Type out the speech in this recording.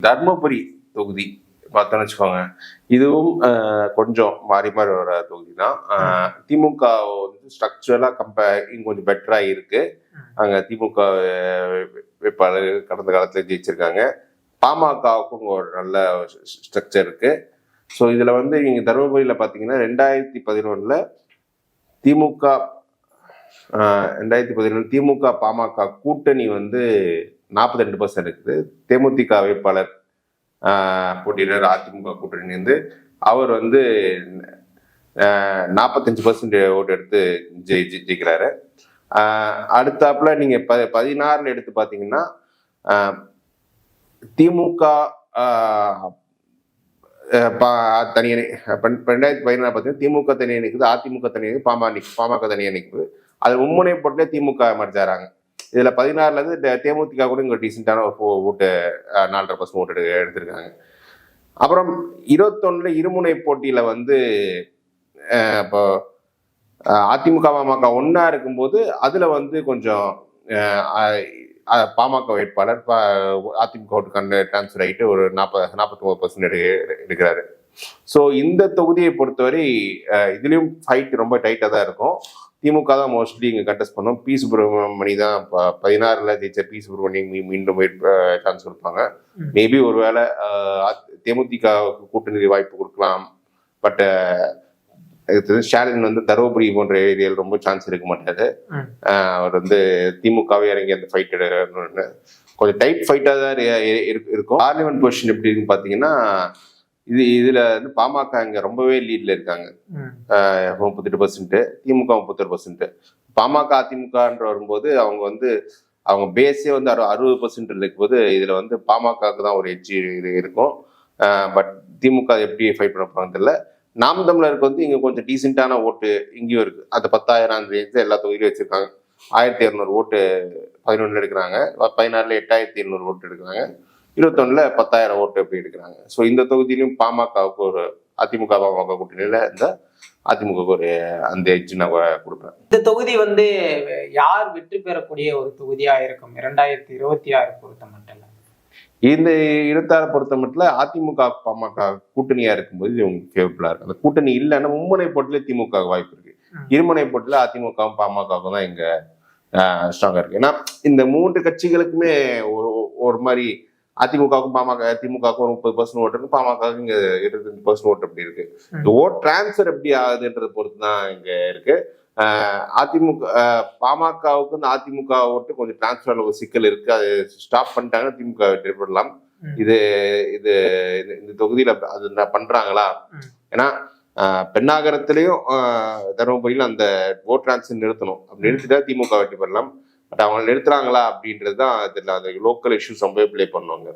தர்மபுரி தொகுதி பார்த்தோன்னு வச்சுக்கோங்க, இதுவும் கொஞ்சம் மாறி மாறி வர தொகுதி தான். திமுக வந்து ஸ்ட்ரக்சரலா கொஞ்சம் பெட்டரா இருக்கு. அங்க திமுக வேட்பாளர் கடந்த காலத்துல ஜெயிச்சிருக்காங்க. பாமகவுக்கும் ஒரு நல்ல ஸ்ட்ரக்சர் இருக்கு. ஸோ இதுல வந்து நீங்க தருமபுரியில பாத்தீங்கன்னா 2011 திமுக பாமக கூட்டணி வந்து 42% இருக்குது. தேமுதிக வேட்பாளர் போட்டியிடர் அதிமுக கூட்டணி வந்து அவர் வந்து 45% ஓட்டு எடுத்து ஜெயிக்கிறாரு. அடுத்தாப்புல நீங்க 16 எடுத்து பாத்தீங்கன்னா திமுக தனியணி 2016 பார்த்தீங்கன்னா திமுக தனியாக நிற்குது, அதிமுக தனியாக பாமக தனியாக நிற்குது. அது மும்முனை போட்டு திமுக மறைச்சாராங்க. இதுல 16ல இருந்து தேமுதிக கூட இங்க டீசென்டான ஓட்டு 4.5% ஓட்டு எடுத்திருக்காங்க. அப்புறம் 21 இருமுனை போட்டியில வந்து இப்போ அதிமுக பாமக ஒன்னா இருக்கும்போது அதுல வந்து கொஞ்சம் பாமக வேட்பாளர் அதிமுக ஓட்டு டிரான்ஸ்பர் ஆகிட்டு ஒரு 49% எடுக்கிறாரு. ஸோ இந்த தொகுதியை பொறுத்தவரை இதுலயும் ஃபைட் ரொம்ப டைட்டா தான் இருக்கும். திமுக தான் மோஸ்ட்லி இங்க கண்டெஸ்ட் பண்ணும். பி சுப்பிரமணி தான் 16ல ஜெயிச்ச பி சுப்பிரமணி மீண்டும் சான்ஸ் கொடுப்பாங்க. மேபி ஒருவேளை தேமுதிக கூட்டணி வாய்ப்பு கொடுக்கலாம். பட் ஸ்டாலின் வந்து தருமபுரி போன்ற ஏரியாவில் ரொம்ப சான்ஸ் இருக்க மாட்டாரு. அவர் வந்து திமுகவே இறங்கி அந்த ஃபைட் எடுக்கணும்னு கொஞ்சம் டைட் ஃபைட்டா தான் இருக்கும். பார்லிமெண்ட் பொசிஷன் எப்படி இருக்குன்னு பாத்தீங்கன்னா இதுல வந்து பாமக இங்க ரொம்பவே லீட்ல இருக்காங்க, 38%, திமுக 31%. பாமக அதிமுகன்ற வரும்போது அவங்க பேஸே வந்து 60% இருக்கும்போது இதுல வந்து பாமகவுக்கு தான் ஒரு எட்ஜ் இருக்கும். பட் திமுக எப்படி ஃபைட் பண்ண போறாங்க தெரியல. நாம் தமிழருக்கு வந்து இங்க கொஞ்சம் டீசென்டான ஓட்டு இங்கேயும் இருக்கு. அந்த 10,000 எல்லா தொகுதியிலும் வச்சிருக்காங்க. 1200 ஓட்டு 11 எடுக்கிறாங்க, 16ல 8200 ஓட்டு எடுக்கிறாங்க, 21ல 10,000 ஓட்டு எப்படி எடுக்கிறாங்க. ஸோ இந்த தொகுதியிலும் பாமகவுக்கு ஒரு அதிமுக பாமக கூட்டணியில இந்த அதிமுக ஒரு அந்த எட்ஜ் நான் கொடுப்பேன். இந்த தொகுதி வந்து யார் வெற்றி பெறக்கூடிய ஒரு தொகுதியா இருக்கும் 2026 பொறுத்த மட்டும்? இந்த 26 பொறுத்த மட்டும் அதிமுக பாமக கூட்டணியா இருக்கும்போது இவங்களுக்கு ஃபேவரபிளா இருக்கு. அந்த கூட்டணி இல்லைன்னா மும்முனை போட்டில திமுக வாய்ப்பு இருக்கு. இருமுனை போட்டில அதிமுகவும் பாமகவும் தான் இங்க ஸ்ட்ராங்கா இருக்கு. ஏன்னா இந்த 3 கட்சிகளுக்குமே ஒரு மாதிரி அதிமுகவுக்கும் திமுகவுக்கும் ஒரு 30% ஓட்டு இருக்கு, பாமகவுக்கு இங்க 25% ஓட்டு அப்படி இருக்கு. இந்த ஓட் டிரான்ஸ்பர் எப்படி ஆகுதுன்றதை பொறுத்து தான் இங்க இருக்கு. அதிமுக பாமகவுக்கு இந்த அதிமுக ஓட்டு கொஞ்சம் டிரான்ஸ்பர் ஒரு சிக்கல் இருக்கு. அது ஸ்டாப் பண்ணிட்டாங்கன்னா திமுக வெற்றி பெறலாம். இந்த தொகுதியில அது பண்றாங்களா? ஏன்னா பெண்ணாகரத்திலையும் தருமபுரியிலும் அந்த ஓட் டிரான்ஸ்பர் நிறுத்தணும். அப்படி நிறுத்திட்டா திமுக வெற்றி பெறலாம். பட் அவங்க நிறுத்துறாங்களா அப்படின்றது தான் இதுல அந்த லோக்கல் இஷ்யூஸ் ரொம்ப பிளே பண்ணுவாங்க.